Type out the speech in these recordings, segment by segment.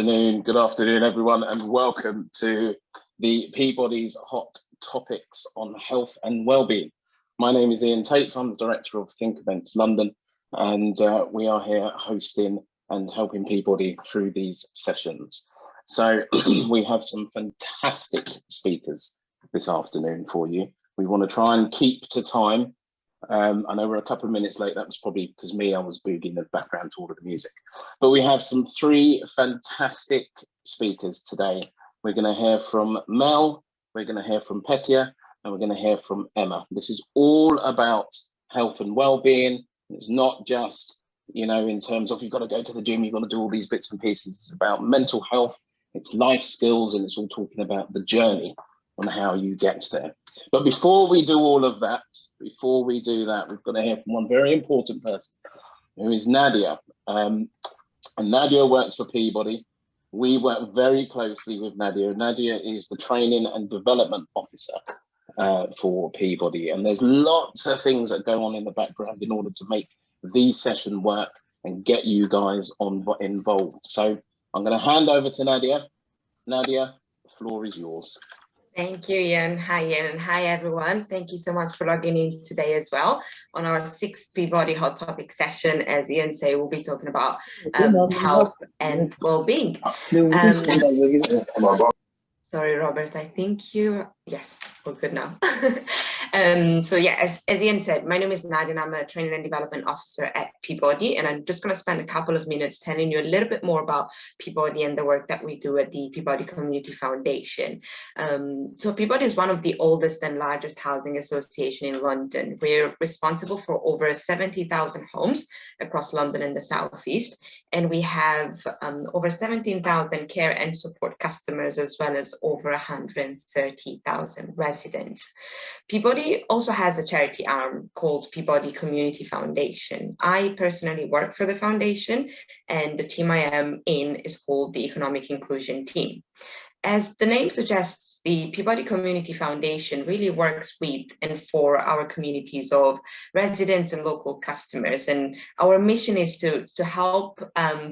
Good afternoon, everyone, and welcome to the Peabody's Hot Topics on Health and Wellbeing. My name is Ian Tate. I'm the Director of Think Events London, and we are here hosting and helping Peabody through these sessions. So we have some fantastic speakers this afternoon for you. We want to try and keep to time. I know we're a couple of minutes late. That was probably because I was boogieing in the background to all of the music. But we have three fantastic speakers today. We're going to hear from Mel, we're going to hear from Petia, and we're going to hear from Emma. This is all about health and well-being. It's not just, in terms of you've got to go to the gym, you've got to do all these bits and pieces. It's about mental health, it's life skills, and it's all talking about the journey on how you get there. But before we do all of that, we've got to hear from one very important person, who is Nadia. And Nadia works for Peabody. We work very closely with Nadia. Nadia is the Training and Development Officer for Peabody. And there's lots of things that go on in the background in order to make these sessions work and get you guys involved. So I'm going to hand over to Nadia. Nadia, the floor is yours. Thank you, Ian. Hi, Ian, and hi, everyone. Thank you so much for logging in today as well on our 6th Peabody Hot Topic session. As Ian said, we'll be talking about health and well-being. Sorry, Robert, I think yes, we're good now. So yeah, as Ian said, my name is Nadia and I'm a Training and Development Officer at Peabody, and I'm just going to spend a couple of minutes telling you a little bit more about Peabody and the work that we do at the Peabody Community Foundation. So Peabody is one of the oldest and largest housing association in London. We're responsible for over 70,000 homes across London and the Southeast, and we have over 17,000 care and support customers, as well as over 130,000 residents. Peabody also has a charity arm called Peabody Community Foundation. I personally work for the foundation, and the team I am in is called the Economic Inclusion Team. As the name suggests, the Peabody Community Foundation really works with and for our communities of residents and local customers. And our mission is to help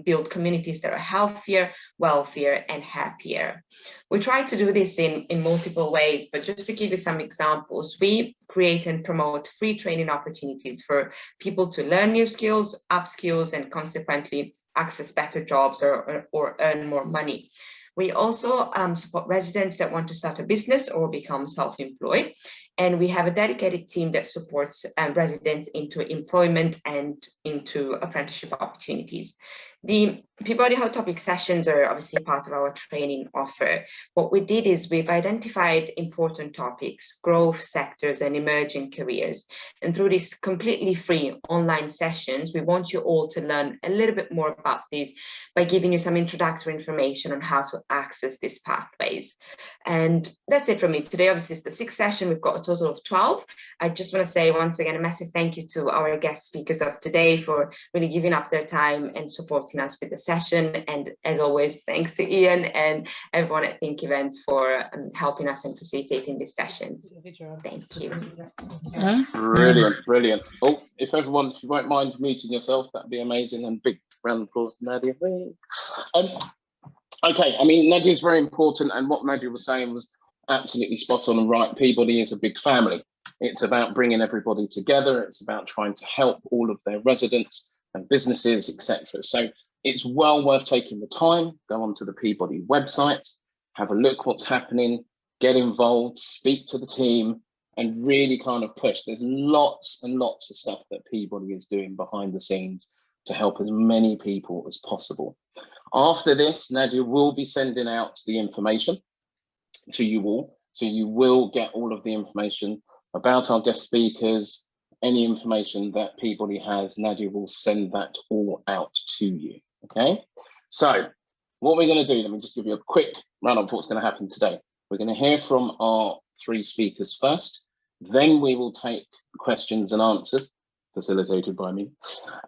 build communities that are healthier, wealthier, and happier. We try to do this in multiple ways, but just to give you some examples, we create and promote free training opportunities for people to learn new skills, upskills, and consequently access better jobs or earn more money. We also support residents that want to start a business or become self-employed. And we have a dedicated team that supports residents into employment and into apprenticeship opportunities. The Peabody Hot Topic sessions are obviously part of our training offer. What we did is we've identified important topics, growth sectors, and emerging careers. And through these completely free online sessions, we want you all to learn a little bit more about these by giving you some introductory information on how to access these pathways. And that's it from me. Today, obviously, it's the 6th session. We've got a total of 12. I just want to say once again a massive thank you to our guest speakers of today for really giving up their time and supporting us with the session. And as always, thanks to Ian and everyone at Think Events for helping us and facilitating these sessions. Thank you. Brilliant. Oh, if you won't mind muting yourself, that'd be amazing. And big round of applause to Nadia. Okay, Nadia is very important, and what Nadia was saying was absolutely spot on and right. Peabody is a big family. It's about bringing everybody together. It's about trying to help all of their residents and businesses, etc. So it's well worth taking the time. Go onto the Peabody website, have a look what's happening, get involved, speak to the team, and really kind of push. There's lots and lots of stuff that Peabody is doing behind the scenes to help as many people as possible. After this, Nadia will be sending out the information to you all. So you will get all of the information about our guest speakers, any information that Peabody has. Nadia will send that all out to you. Okay, so what we're going to do, let me just give you a quick run of what's going to happen today. We're going to hear from our 3 speakers first, then we will take questions and answers facilitated by me,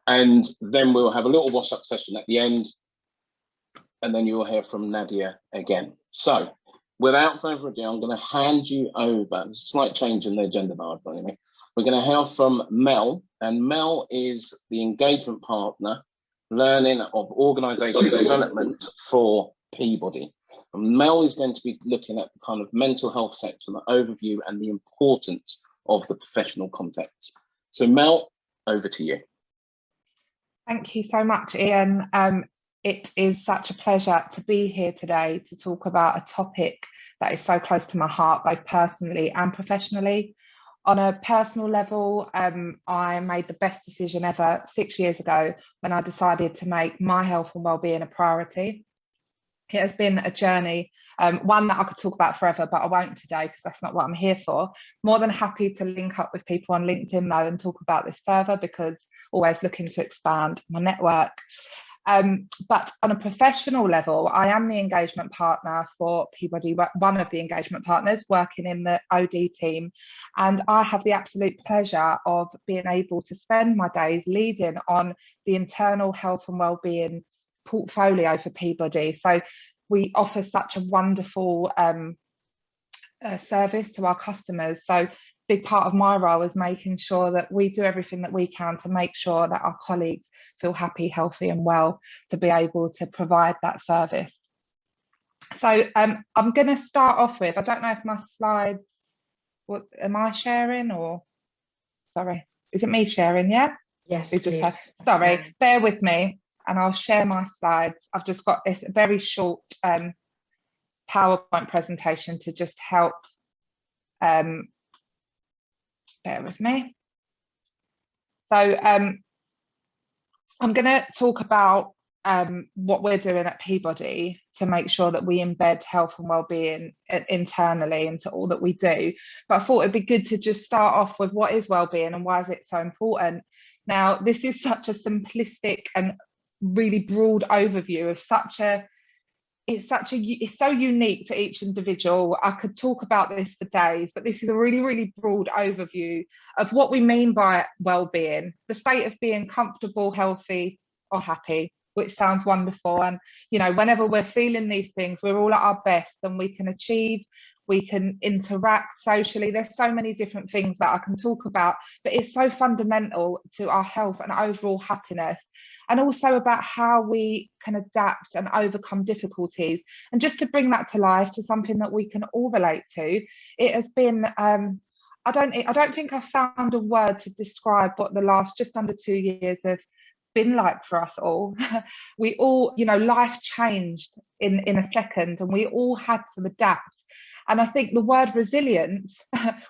and then we'll have a little wash-up session at the end, and then you'll hear from Nadia again. So without further ado, I'm going to hand you over. There's a slight change in the agenda now, anyway. We're going to hear from Mel, and Mel is the engagement partner learning of organisation development for Peabody. And Mel is going to be looking at the kind of mental health sector, the overview and the importance of the professional context. So Mel, over to you. Thank you so much, Ian. It is such a pleasure to be here today to talk about a topic that is so close to my heart, both personally and professionally. On a personal level, I made the best decision ever 6 years ago when I decided to make my health and wellbeing a priority. It has been a journey, one that I could talk about forever, but I won't today because that's not what I'm here for. More than happy to link up with people on LinkedIn though and talk about this further, because always looking to expand my network. But on a professional level, I am the engagement partner for Peabody, one of the engagement partners working in the OD team. And I have the absolute pleasure of being able to spend my days leading on the internal health and wellbeing portfolio for Peabody. So we offer such a wonderful service to our customers. So big part of my role is making sure that we do everything that we can to make sure that our colleagues feel happy, healthy and well to be able to provide that service. So I'm going to start off with, I don't know if my slides, what am I sharing or, sorry, is it me sharing? Yeah? Yes, please. Sorry, Yeah. Bear with me and I'll share my slides. I've just got this very short PowerPoint presentation to just help. Bear with me. So I'm going to talk about what we're doing at Peabody to make sure that we embed health and wellbeing internally into all that we do. But I thought it'd be good to just start off with what is wellbeing and why is it so important. Now, this is such a simplistic and really broad overview of it's so unique to each individual. I could talk about this for days, but this is a really, really broad overview of what we mean by well-being, the state of being comfortable, healthy, or happy, which sounds wonderful. And, you know, whenever we're feeling these things, we're all at our best and we can achieve, we can interact socially. There's so many different things that I can talk about, but it's so fundamental to our health and overall happiness, and also about how we can adapt and overcome difficulties. And just to bring that to life, to something that we can all relate to, it has been, I don't think I've found a word to describe what the last just under 2 years have been like for us all. We all, you know, life changed in a second and we all had to adapt. And I think the word resilience,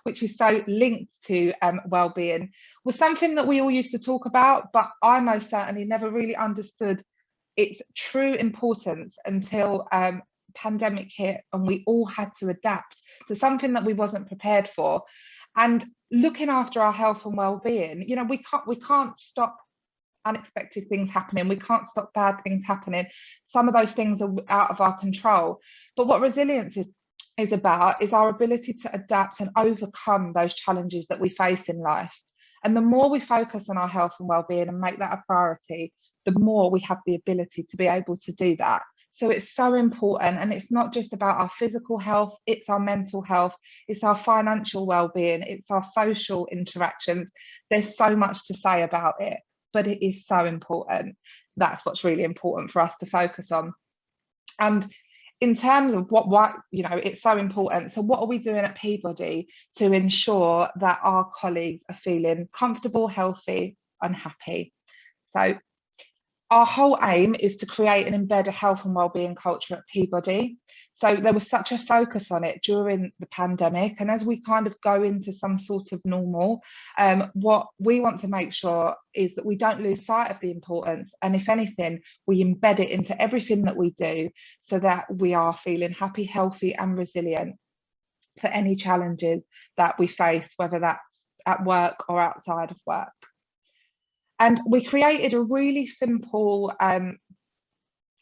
which is so linked to well-being, was something that we all used to talk about, but I most certainly never really understood its true importance until pandemic hit and we all had to adapt to something that we wasn't prepared for. And looking after our health and well-being, you know, we can't stop unexpected things happening, we can't stop bad things happening. Some of those things are out of our control. But what resilience is about is our ability to adapt and overcome those challenges that we face in life. And the more we focus on our health and well-being and make that a priority, the more we have the ability to be able to do that. So it's so important, and it's not just about our physical health, it's our mental health, it's our financial well-being, it's our social interactions. There's so much to say about it, but it is so important. That's what's really important for us to focus on. And in terms of what you know, it's so important. So what are we doing at Peabody to ensure that our colleagues are feeling comfortable, healthy and happy? So our whole aim is to create and embed a health and wellbeing culture at Peabody. So there was such a focus on it during the pandemic. And as we kind of go into some sort of normal, what we want to make sure is that we don't lose sight of the importance. And if anything, we embed it into everything that we do so that we are feeling happy, healthy and resilient for any challenges that we face, whether that's at work or outside of work. And we created a really simple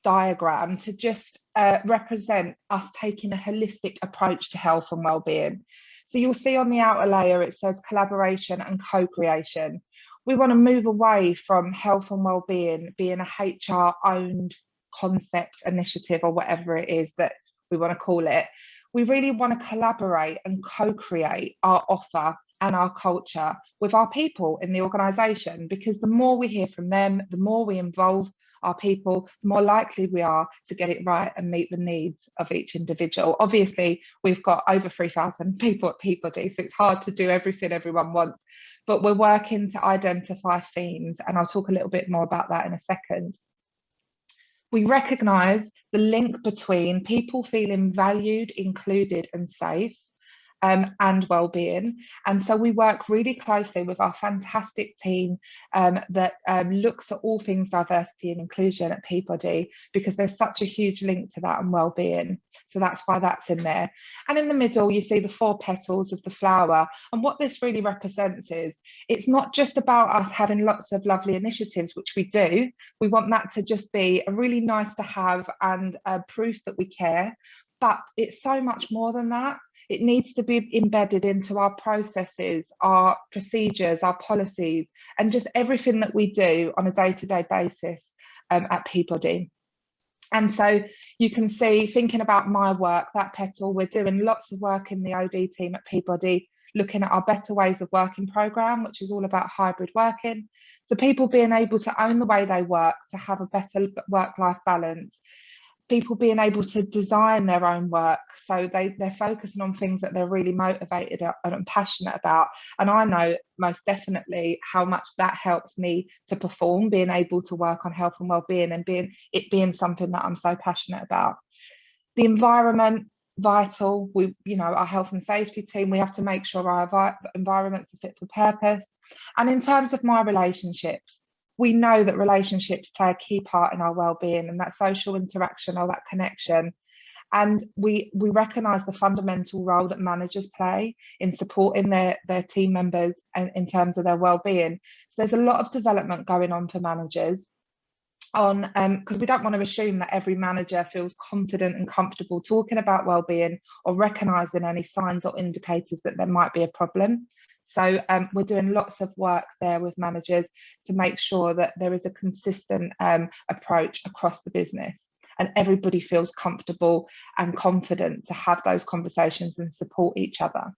diagram to just represent us taking a holistic approach to health and well-being. So you'll see on the outer layer, it says collaboration and co-creation. We want to move away from health and well-being being a HR-owned concept, initiative, or whatever it is that we want to call it. We really want to collaborate and co-create our offer and our culture with our people in the organisation, because the more we hear from them, the more we involve our people, the more likely we are to get it right and meet the needs of each individual. Obviously, we've got over 3,000 people at Peabody, so it's hard to do everything everyone wants, but we're working to identify themes, and I'll talk a little bit more about that in a second. We recognise the link between people feeling valued, included and safe, and well-being, and so we work really closely with our fantastic team that looks at all things diversity and inclusion at Peabody, because there's such a huge link to that and well-being, so that's why that's in there. And in the middle you see the 4 petals of the flower, and what this really represents is it's not just about us having lots of lovely initiatives, which we do. We want that to just be a really nice to have and proof that we care, but it's so much more than that. It needs to be embedded into our processes, our procedures, our policies, and just everything that we do on a day-to-day basis at Peabody. And so you can see, thinking about my work, that petal, we're doing lots of work in the OD team at Peabody, looking at our Better Ways of Working programme, which is all about hybrid working. So people being able to own the way they work, to have a better work-life balance. People being able to design their own work, so they're focusing on things that they're really motivated and passionate about. And I know most definitely how much that helps me to perform, being able to work on health and well-being and being something that I'm so passionate about. The environment, vital. We, our health and safety team, we have to make sure our environments are fit for purpose. And in terms of my relationships, we know that relationships play a key part in our well-being, and that social interaction or that connection. And we recognise the fundamental role that managers play in supporting their team members and in terms of their well-being. So there's a lot of development going on for managers, because we don't want to assume that every manager feels confident and comfortable talking about well-being or recognising any signs or indicators that there might be a problem. So we're doing lots of work there with managers to make sure that there is a consistent approach across the business, and everybody feels comfortable and confident to have those conversations and support each other.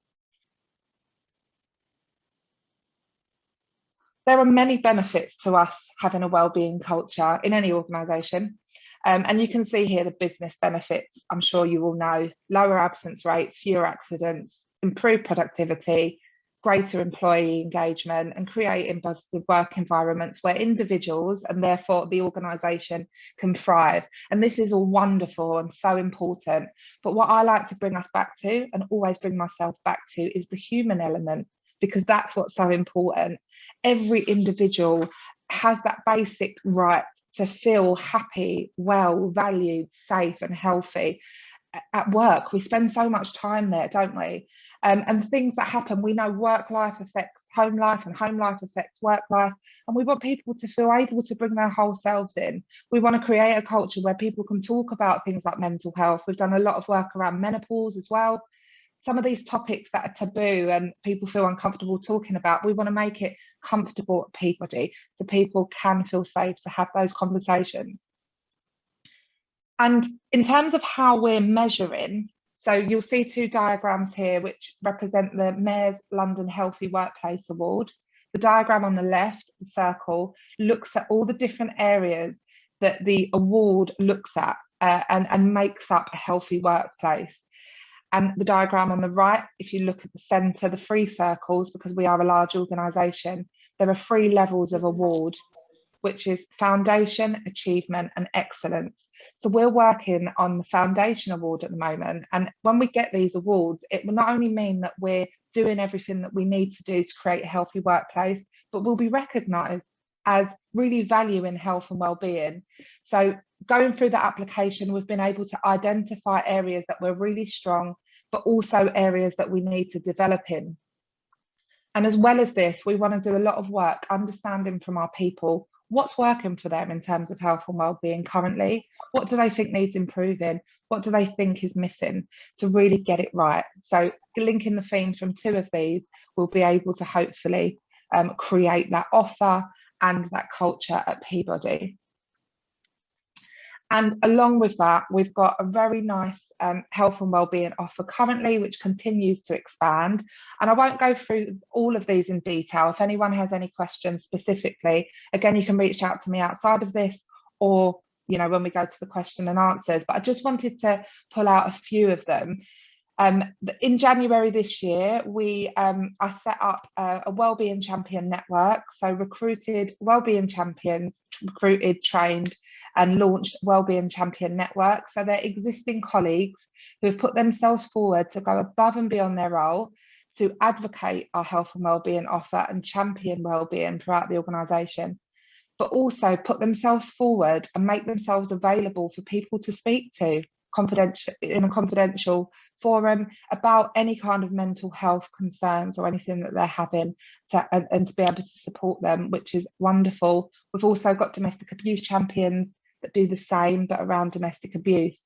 There are many benefits to us having a wellbeing culture in any organisation, and you can see here the business benefits. I'm sure you all know: lower absence rates, fewer accidents, improved productivity, greater employee engagement, and creating positive work environments where individuals and therefore the organisation can thrive. And this is all wonderful and so important, but what I like to bring us back to, and always bring myself back to, is the human element, because that's what's so important. Every individual has that basic right to feel happy, well, valued, safe and healthy. At work, we spend so much time there, don't we? And things that happen, we know work life affects home life and home life affects work life, and we want people to feel able to bring their whole selves in. We want to create a culture where people can talk about things like mental health. We've done a lot of work around menopause as well. Some of these topics that are taboo and people feel uncomfortable talking about, we want to make it comfortable at Peabody so people can feel safe to have those conversations. And in terms of how we're measuring, so you'll see 2 diagrams here which represent the Mayor's London Healthy Workplace Award. The diagram on the left, the circle, looks at all the different areas that the award looks at and makes up a healthy workplace. And the diagram on the right, if you look at the centre, the 3 circles, because we are a large organisation, there are 3 levels of award, which is foundation, achievement and excellence. So we're working on the foundation award at the moment, and when we get these awards, it will not only mean that we're doing everything that we need to do to create a healthy workplace, but we'll be recognised as really valuing health and well-being. So going through the application, we've been able to identify areas that we're really strong, but also areas that we need to develop in. And as well as this, we want to do a lot of work understanding from our people what's working for them in terms of health and well-being currently. What do they think needs improving? What do they think is missing to really get it right? So linking the themes from 2 of these, we'll be able to hopefully create that offer and that culture at Peabody. And along with that, we've got a very nice health and wellbeing offer currently, which continues to expand. And I won't go through all of these in detail. If anyone has any questions specifically, again, you can reach out to me outside of this, or when we go to the question and answers. But I just wanted to pull out a few of them. In January this year, I set up a wellbeing champion network. So recruited wellbeing champions, recruited, trained, and launched wellbeing champion network. So they're existing colleagues who have put themselves forward to go above and beyond their role to advocate our health and wellbeing offer and champion wellbeing throughout the organisation, but also put themselves forward and make themselves available for people to speak to in a confidential forum about any kind of mental health concerns or anything that they're having, and to be able to support them, which is wonderful. We've also got domestic abuse champions that do the same, but around domestic abuse.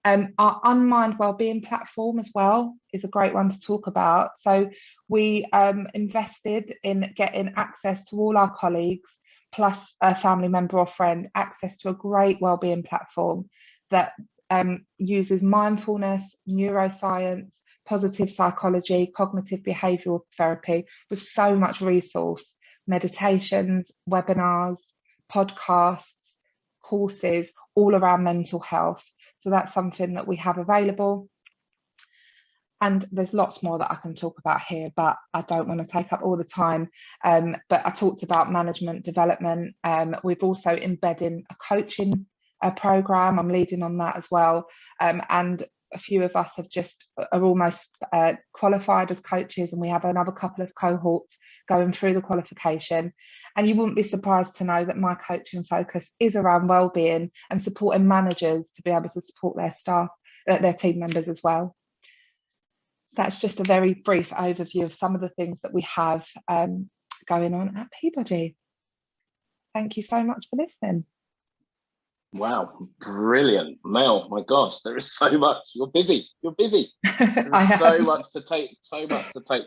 Our Unmind Wellbeing platform as well is a great one to talk about. So we invested in getting access to all our colleagues, plus a family member or friend, access to a great wellbeing platform that uses mindfulness, neuroscience, positive psychology, cognitive behavioural therapy, with so much resource, meditations, webinars, podcasts, courses, all around mental health. So that's something that we have available. And there's lots more that I can talk about here, but I don't want to take up all the time. But I talked about management development. We've also embedded a coaching program. I'm leading on that as well. And a few of us are almost qualified as coaches, and we have another couple of cohorts going through the qualification. And you wouldn't be surprised to know that my coaching focus is around wellbeing and supporting managers to be able to support their staff, their team members as well. That's just a very brief overview of some of the things that we have going on at Peabody. Thank you so much for listening. Wow, brilliant. Mel, my gosh, there is so much. You're busy. There's so much to take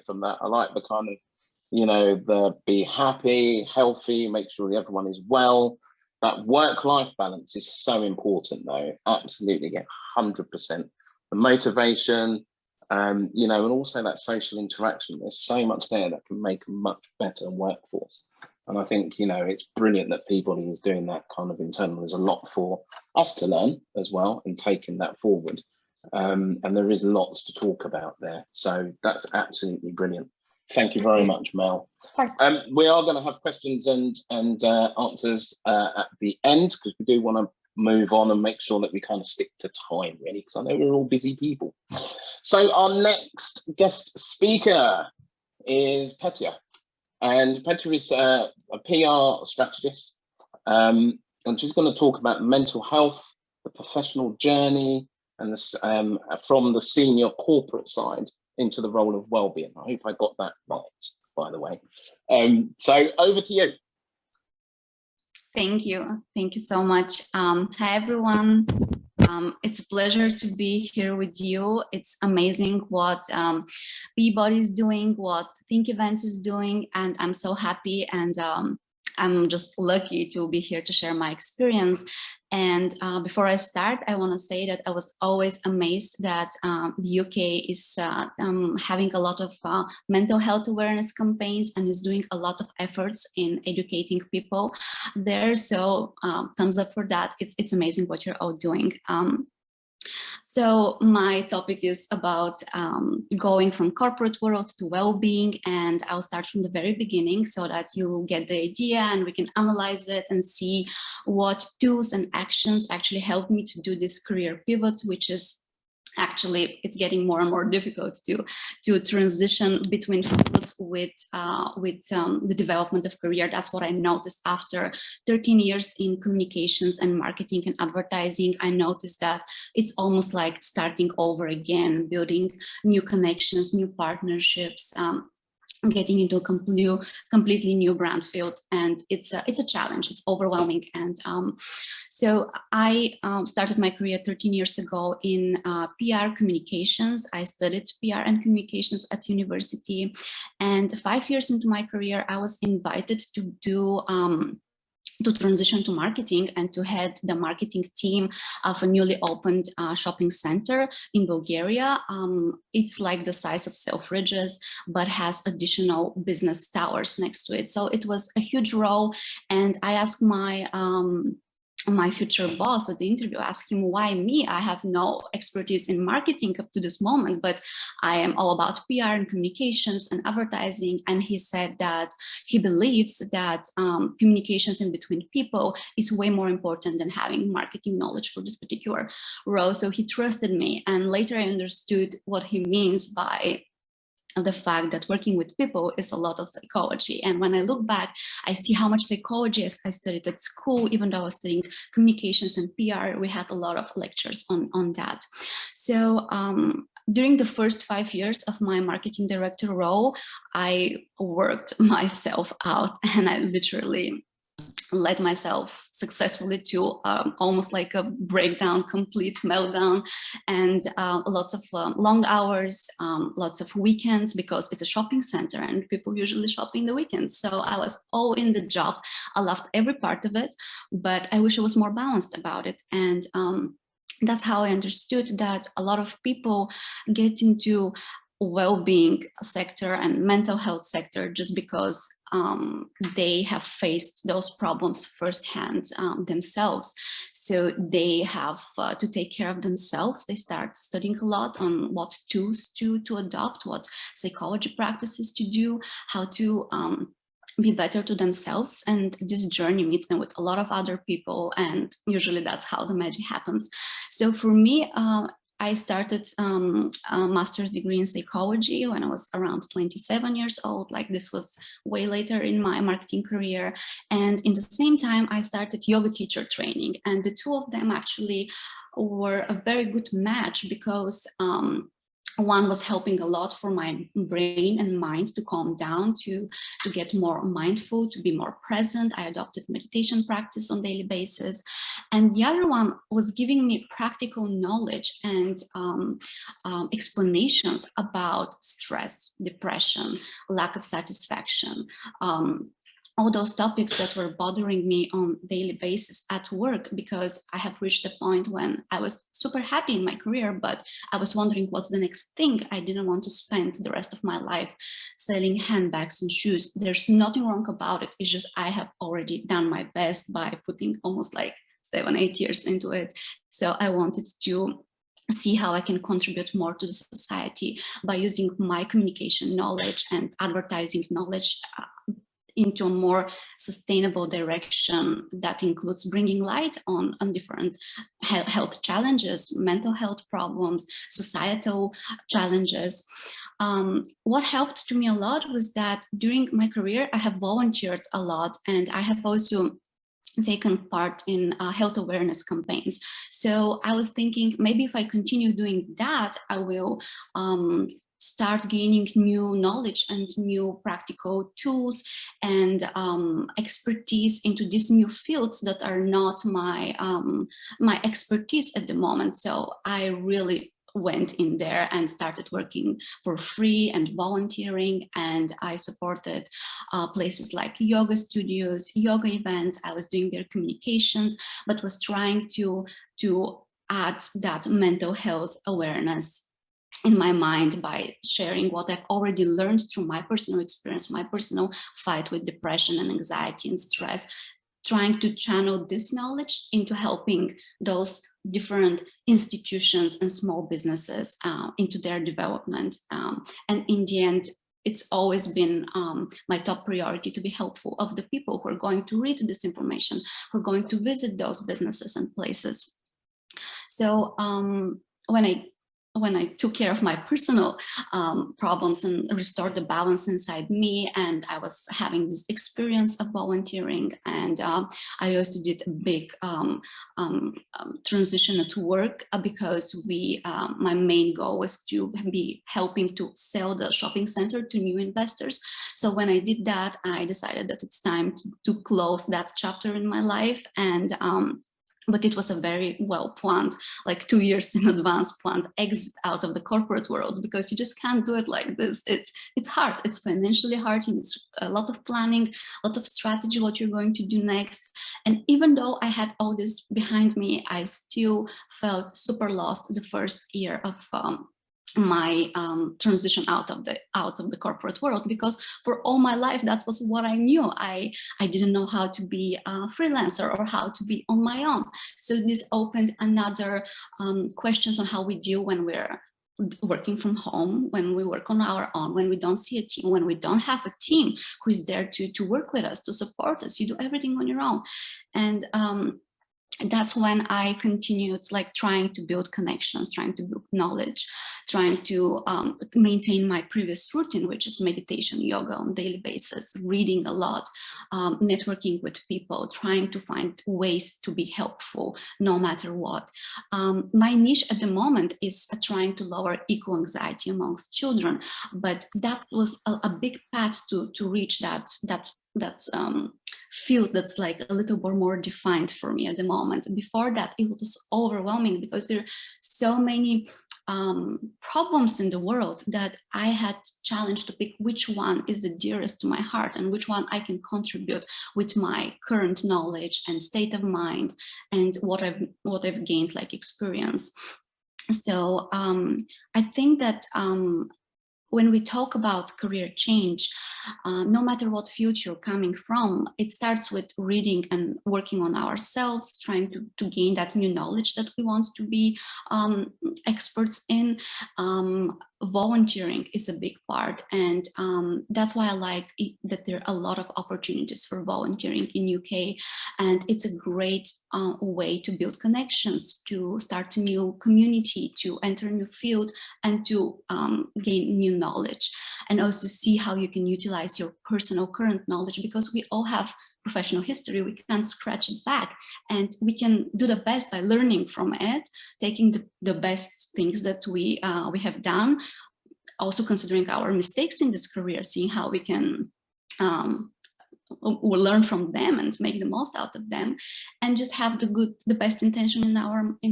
from that. I like the kind of, the be happy, healthy, make sure that everyone is well. That work-life balance is so important though. Absolutely, get 100%. The motivation, and also that social interaction. There's so much there that can make a much better workforce. And I think, it's brilliant that Peabody is doing that kind of internal. There's a lot for us to learn as well and taking that forward. And there is lots to talk about there. So that's absolutely brilliant. Thank you very much, Mel. We are going to have questions and answers at the end, because we do want to move on and make sure that we kind of stick to time, really, because I know we're all busy people. So our next guest speaker is Petya. And Petya is a PR strategist, and she's going to talk about mental health, the professional journey, and from the senior corporate side into the role of wellbeing. I hope I got that right, by the way. So over to you. Thank you so much. Hi everyone. It's a pleasure to be here with you. It's amazing what Peabody is doing, what Think Events is doing, and I'm so happy, and I'm just lucky to be here to share my experience. And before I start, I want to say that I was always amazed that the UK is having a lot of mental health awareness campaigns and is doing a lot of efforts in educating people there. So thumbs up for that. It's amazing what you're all doing. So my topic is about going from corporate world to well-being, and I'll start from the very beginning so that you get the idea and we can analyze it and see what tools and actions actually helped me to do this career pivot, which is actually, it's getting more and more difficult to transition between fields with the development of career. That's what I noticed after 13 years in communications and marketing and advertising. I noticed that it's almost like starting over again, building new connections, new partnerships, getting into a completely new brand field, and it's a challenge. It's overwhelming. And so I started my career 13 years ago in PR communications. I studied PR and communications at university, and 5 years into my career, I was invited to do to transition to marketing and to head the marketing team of a newly opened shopping center in Bulgaria. It's like the size of Selfridges, but has additional business towers next to it. So it was a huge role. And I asked my future boss at the interview, asked him why me. I have no expertise in marketing up to this moment, but I am all about PR and communications and advertising. And he said that he believes that communications in between people is way more important than having marketing knowledge for this particular role. So he trusted me. And later I understood what he means by the fact that working with people is a lot of psychology. And when I look back, I see how much psychology I studied at school. Even though I was studying communications and PR, we had a lot of lectures on that. So during the first 5 years of my marketing director role, I worked myself out, and I literally led myself successfully to almost like a breakdown, complete meltdown, and lots of long hours, lots of weekends, because it's a shopping center and people usually shop in the weekends. So I was all in the job. I loved every part of it, but I wish I was more balanced about it. And that's how I understood that a lot of people get into well-being sector and mental health sector just because they have faced those problems firsthand themselves. So they have to take care of themselves. They start studying a lot on what tools to adopt, what psychology practices to do, how to be better to themselves. And this journey meets them with a lot of other people, and usually that's how the magic happens. So for me, I started a master's degree in psychology when I was around 27 years old. Like, this was way later in my marketing career. And in the same time, I started yoga teacher training. And the two of them actually were a very good match, because one was helping a lot for my brain and mind to calm down, to get more mindful, to be more present. I adopted meditation practice on daily basis. And the other one was giving me practical knowledge and explanations about stress, depression, lack of satisfaction, all those topics that were bothering me on a daily basis at work, because I have reached a point when I was super happy in my career, but I was wondering what's the next thing. I didn't want to spend the rest of my life selling handbags and shoes. There's nothing wrong about it. It's just I have already done my best by putting almost like 7-8 years into it. So I wanted to see how I can contribute more to the society by using my communication knowledge and advertising knowledge into a more sustainable direction that includes bringing light on different health challenges, mental health problems, societal challenges. What helped to me a lot was that during my career, I have volunteered a lot, and I have also taken part in health awareness campaigns. So I was thinking, maybe if I continue doing that, I will start gaining new knowledge and new practical tools and expertise into these new fields that are not my my expertise at the moment. So I really went in there and started working for free and volunteering, and I supported places like yoga studios, yoga events. I was doing their communications, but was trying to add that mental health awareness in my mind by sharing what I've already learned through my personal experience, my personal fight with depression and anxiety and stress, trying to channel this knowledge into helping those different institutions and small businesses into their development. And in the end, it's always been my top priority to be helpful of the people who are going to read this information, who are going to visit those businesses and places. So when I took care of my personal problems and restored the balance inside me, and I was having this experience of volunteering, and I also did a big transition at work because my main goal was to be helping to sell the shopping center to new investors. So when I did that, I decided that it's time to close that chapter in my life, and but it was a very well planned, like 2 years in advance planned exit out of the corporate world, because you just can't do it like this. It's hard. It's financially hard. You need a lot of planning, a lot of strategy, what you're going to do next. And even though I had all this behind me, I still felt super lost the first year of my transition out of the corporate world, because for all my life that was what I knew. I didn't know how to be a freelancer or how to be on my own. So this opened another questions on how we deal when we're working from home, when we work on our own, when we don't see a team, when we don't have a team who is there to work with us, to support us. You do everything on your own. And that's when I continued like trying to build connections, trying to build knowledge, trying to maintain my previous routine, which is meditation, yoga on a daily basis, reading a lot, networking with people, trying to find ways to be helpful no matter what. My niche at the moment is trying to lower eco anxiety amongst children, but that was a big path to reach that field that's like a little bit more defined for me at the moment. Before that, it was overwhelming because there are so many problems in the world that I had challenged to pick which one is the dearest to my heart and which one I can contribute with my current knowledge and state of mind and what I've gained like experience. So I think that when we talk about career change, no matter what field you're coming from, it starts with reading and working on ourselves, trying to gain that new knowledge that we want to be experts in. Volunteering is a big part, and that's why I like that there are a lot of opportunities for volunteering in UK, and it's a great way to build connections, to start a new community, to enter a new field, and to gain new knowledge, and also see how you can utilize your personal current knowledge, because we all have professional history. We can't scratch it back, and we can do the best by learning from it, taking the best things that we have done, also considering our mistakes in this career, seeing how we can we'll learn from them and make the most out of them, and just have the best intention in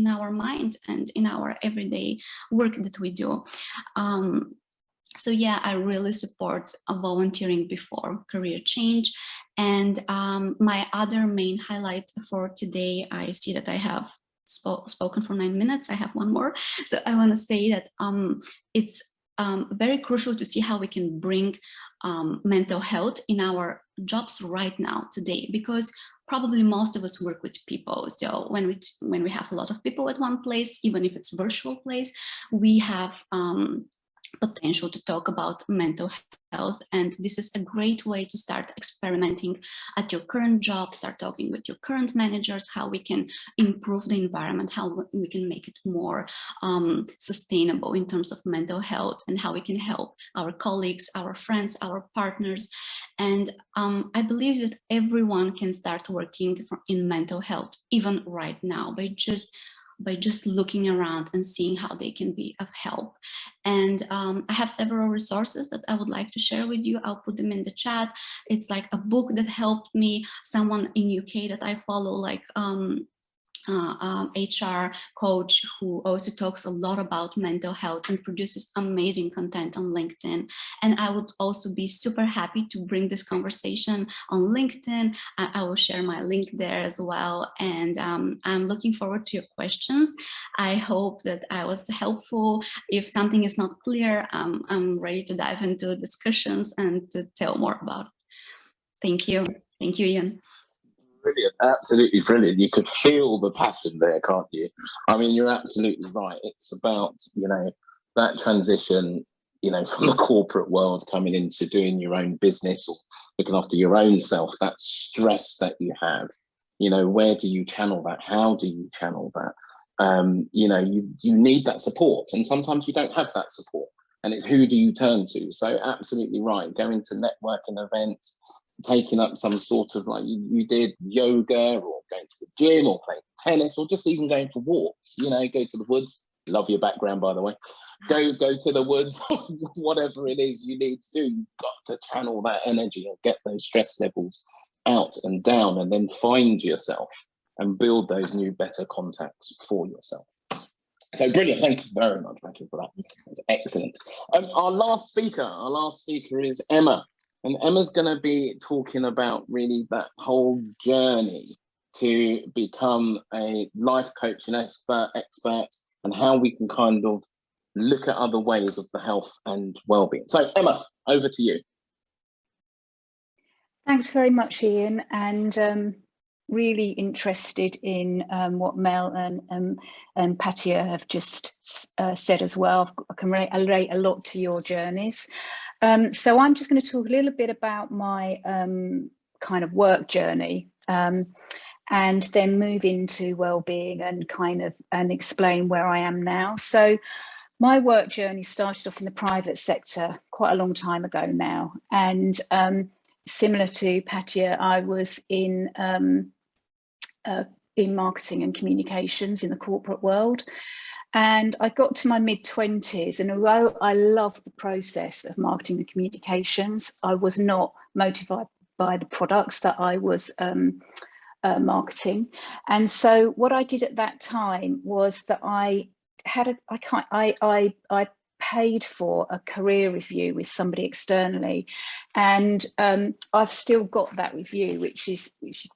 our mind and in our everyday work that we do. So yeah, I really support volunteering before career change. And my other main highlight for today, I see that I have spoken for 9 minutes. I have one more. So I want to say that it's very crucial to see how we can bring mental health in our jobs right now today, because probably most of us work with people. So when we have a lot of people at one place, even if it's virtual place, we have potential to talk about mental health. And this is a great way to start experimenting at your current job, start talking with your current managers, how we can improve the environment, how we can make it more sustainable in terms of mental health, and how we can help our colleagues, our friends, our partners. And I believe that everyone can start working in mental health, even right now, by just looking around and seeing how they can be of help. And I have several resources that I would like to share with you. I'll put them in the chat. It's like a book that helped me, someone in UK that I follow, like HR coach who also talks a lot about mental health and produces amazing content on LinkedIn. And I would also be super happy to bring this conversation on LinkedIn. I will share my link there as well. And I'm looking forward to your questions. I hope that I was helpful. If something is not clear, I'm ready to dive into discussions and to tell more about it. Thank you. Thank you, Ian. Brilliant, absolutely brilliant. You could feel the passion there, can't you? I mean, you're absolutely right. It's about, that transition, from the corporate world coming into doing your own business or looking after your own self, that stress that you have, where do you channel that? How do you channel that? You need that support, and sometimes you don't have that support, and it's who do you turn to? So absolutely right, going to networking events, taking up some sort of, like you did, yoga, or going to the gym, or playing tennis, or just even going for walks, go to the woods. Love your background, by the way. Go to the woods, whatever it is you need to do. You've got to channel that energy and get those stress levels out and down, and then find yourself. and build those new, better contacts for yourself. So brilliant, thank you very much, thank you for that. That's excellent. Our last speaker is Emma, and Emma's going to be talking about really that whole journey to become a life coaching expert, and how we can kind of look at other ways of the health and well-being. So Emma, over to you. Thanks very much, Ian, and really interested in what Mel and Patia have just said as well. I can relate a lot to your journeys. So I'm just going to talk a little bit about my kind of work journey, and then move into well-being and explain where I am now. So my work journey started off in the private sector quite a long time ago now, and similar to Patia, I was in marketing and communications in the corporate world. And I got to my mid-20s, and although I loved the process of marketing and communications, I was not motivated by the products that I was marketing. And so what I did at that time was that I paid for a career review with somebody externally, and I've still got that review, which you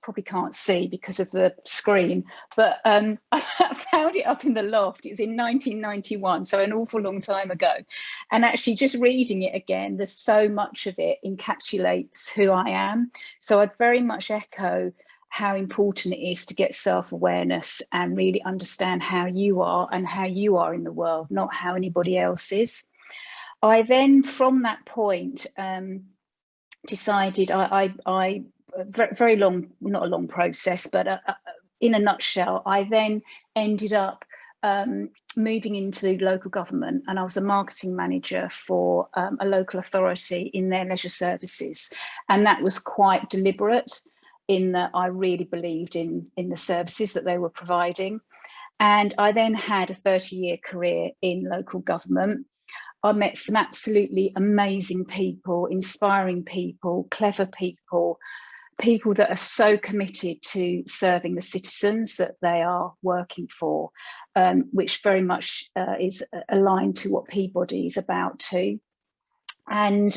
probably can't see because of the screen, but I found it up in the loft. It was in 1991, so an awful long time ago, and actually just reading it again, there's so much of it encapsulates who I am. So I'd very much echo how important it is to get self-awareness and really understand how you are and how you are in the world, not how anybody else is. I then, from that point, decided very long, not a long process, but in a nutshell, I then ended up moving into local government, and I was a marketing manager for a local authority in their leisure services. And that was quite deliberate, in that I really believed in the services that they were providing. And I then had a 30-year career in local government. I met some absolutely amazing people, inspiring people, clever people, people that are so committed to serving the citizens that they are working for, which very much is aligned to what Peabody is about too. And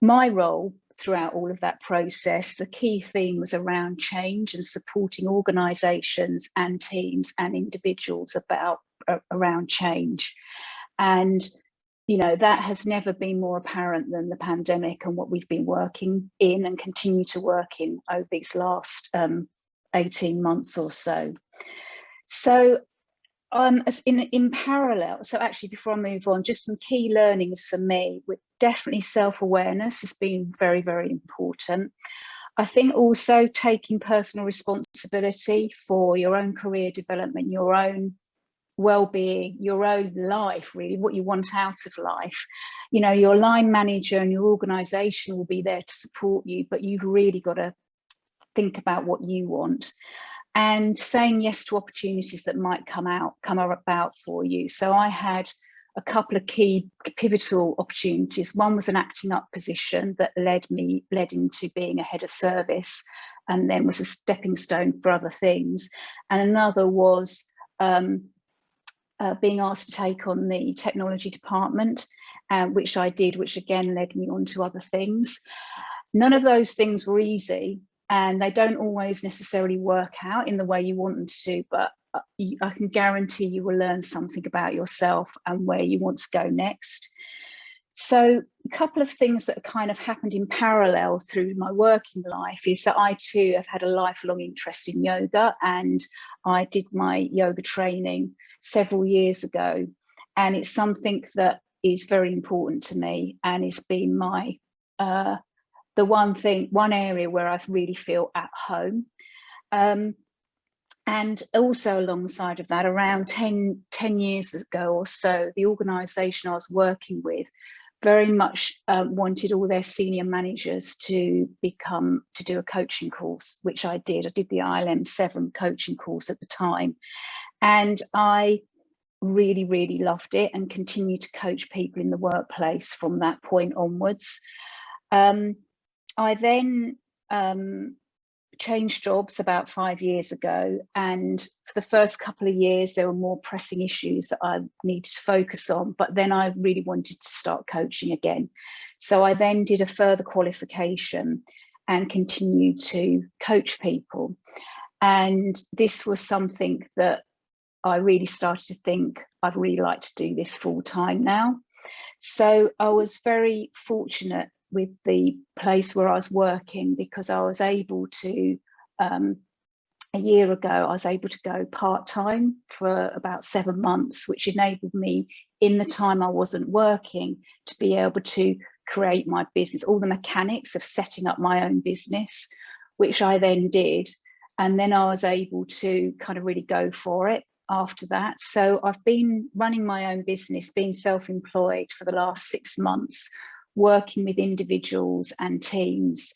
my role throughout all of that process, the key theme was around change and supporting organisations and teams and individuals around change. And you know, that has never been more apparent than the pandemic and what we've been working in and continue to work in over these last 18 months or so. So in parallel, so actually before I move on, just some key learnings for me, with definitely self-awareness has been very, very important. I think also taking personal responsibility for your own career development, your own well-being, your own life, really, what you want out of life. You know, your line manager and your organisation will be there to support you, but you've really got to think about what you want, and saying yes to opportunities that might come about for you. So I had a couple of key pivotal opportunities. One was an acting up position that led into being a head of service, and then was a stepping stone for other things. And another was being asked to take on the technology department, which I did, which again led me on to other things. None of those things were easy, and they don't always necessarily work out in the way you want them to, but I can guarantee you will learn something about yourself and where you want to go next. So a couple of things that kind of happened in parallel through my working life is that I too have had a lifelong interest in yoga, and I did my yoga training several years ago, and it's something that is very important to me, and it's been my the one area where I really feel at home. And also alongside of that, around 10 years ago or so, the organisation I was working with very much wanted all their senior managers to do a coaching course, which I did. I did the ILM 7 coaching course at the time, and I really, really loved it and continued to coach people in the workplace from that point onwards. I then changed jobs about 5 years ago, and for the first couple of years there were more pressing issues that I needed to focus on, but then I really wanted to start coaching again. So I then did a further qualification and continued to coach people, and this was something that I really started to think I'd really like to do this full time now. So I was very fortunate with the place where I was working, because I was able to, a year ago, I was able to go part-time for about 7 months, which enabled me, in the time I wasn't working, to be able to create my business, all the mechanics of setting up my own business, which I then did. And then I was able to kind of really go for it after that. So I've been running my own business, being self-employed for the last 6 months, working with individuals and teams,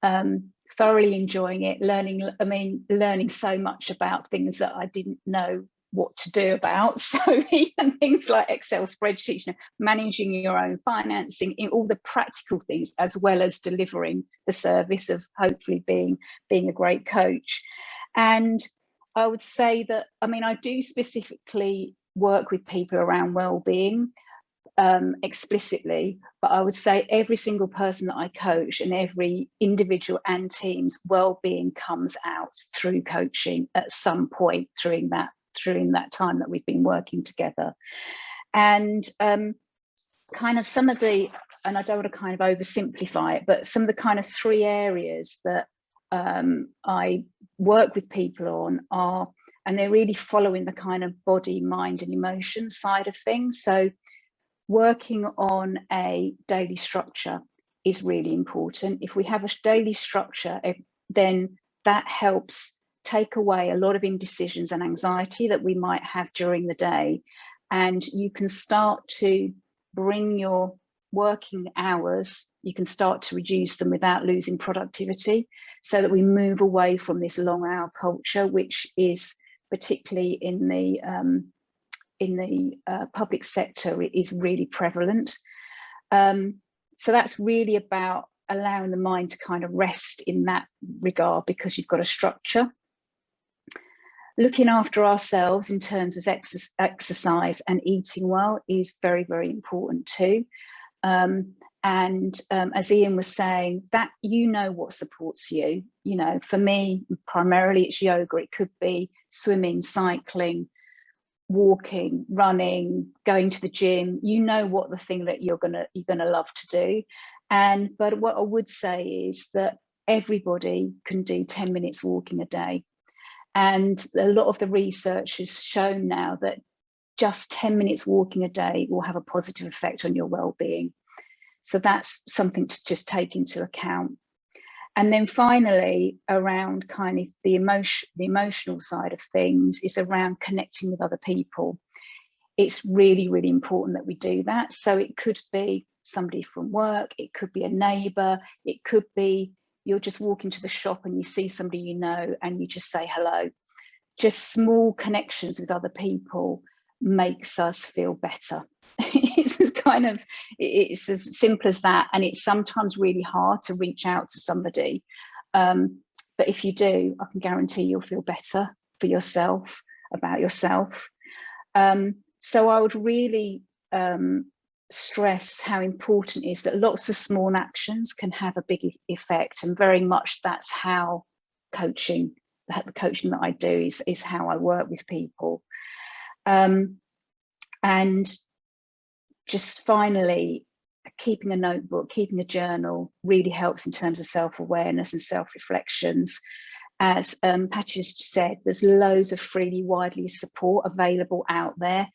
thoroughly enjoying it, learning so much about things that I didn't know what to do about. So even things like Excel spreadsheets, managing your own financing, in all the practical things, as well as delivering the service of hopefully being a great coach. And I would say that, I do specifically work with people around well-being, explicitly, but I would say every single person that I coach and every individual and team's well-being comes out through coaching at some point during that time that we've been working together. And kind of some of the, and I don't want to kind of oversimplify it, but some of the kind of 3 areas that I work with people on are, and they're really following the kind of body, mind and emotion side of things. So working on a daily structure is really important. If we have a daily structure, then that helps take away a lot of indecisions and anxiety that we might have during the day. And you can start to bring your working hours, you can start to reduce them without losing productivity, so that we move away from this long hour culture, which is particularly in the public sector, it is really prevalent. So that's really about allowing the mind to kind of rest in that regard, because you've got a structure. Looking after ourselves in terms of exercise and eating well is very, very important too. As Ian was saying, that what supports you. For me, primarily it's yoga. It could be swimming, cycling, walking, running, going to the gym. What the thing that you're gonna love to do. But what I would say is that everybody can do 10 minutes walking a day. And a lot of the research has shown now that just 10 minutes walking a day will have a positive effect on your well-being. So that's something to just take into account. And then finally, around kind of the emotional side of things, is around connecting with other people. It's really, really important that we do that. So it could be somebody from work, it could be a neighbour, it could be you're just walking to the shop and you see somebody and you just say hello. Just small connections with other people makes us feel better. It's as simple as that, and it's sometimes really hard to reach out to somebody, but if you do, I can guarantee you'll feel better for yourself, about yourself. So I would really stress how important it is that lots of small actions can have a big effect, and very much that's how the coaching that I do is how I work with people. And just finally, keeping a notebook, keeping a journal really helps in terms of self-awareness and self-reflections. As Patty said, there's loads of freely, widely support available out there.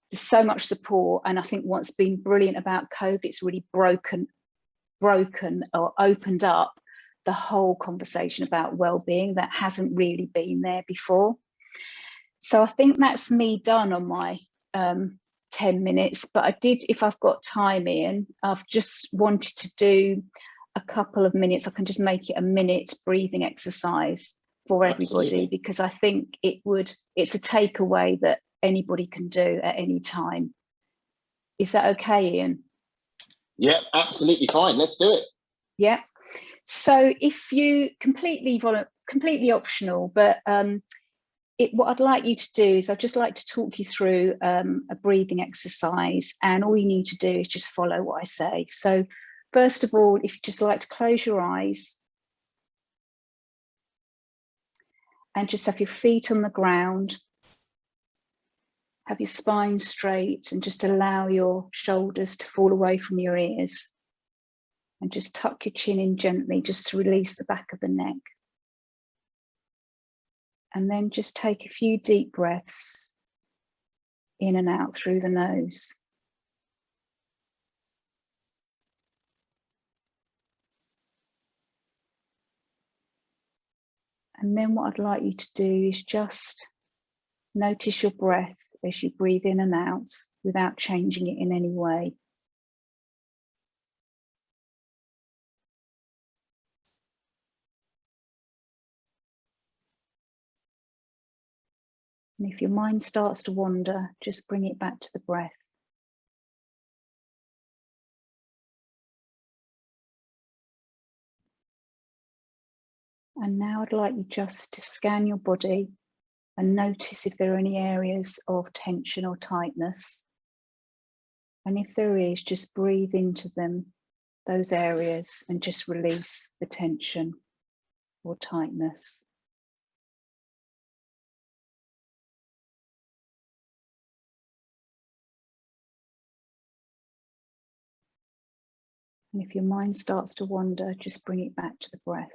There's so much support, and I think what's been brilliant about COVID, it's really broken or opened up the whole conversation about well-being that hasn't really been there before. So I think that's me done on my 10 minutes, but if I've got time, Ian, I've just wanted to do a couple of minutes. I can just make it a minute breathing exercise for everybody. Absolutely. Because I think it's a takeaway that anybody can do at any time. Is that okay, Ian? Yeah, absolutely fine. Let's do it. Yeah. So if you completely optional, but what I'd like you to do is I'd just like to talk you through a breathing exercise, and all you need to do is just follow what I say. So first of all, if you just like to close your eyes and just have your feet on the ground, have your spine straight, and just allow your shoulders to fall away from your ears, and just tuck your chin in gently just to release the back of the neck. And then just take a few deep breaths in and out through the nose. And then what I'd like you to do is just notice your breath as you breathe in and out without changing it in any way. And if your mind starts to wander, just bring it back to the breath. And now I'd like you just to scan your body and notice if there are any areas of tension or tightness. And if there is, just breathe into them, those areas, and just release the tension or tightness. And if your mind starts to wander, just bring it back to the breath.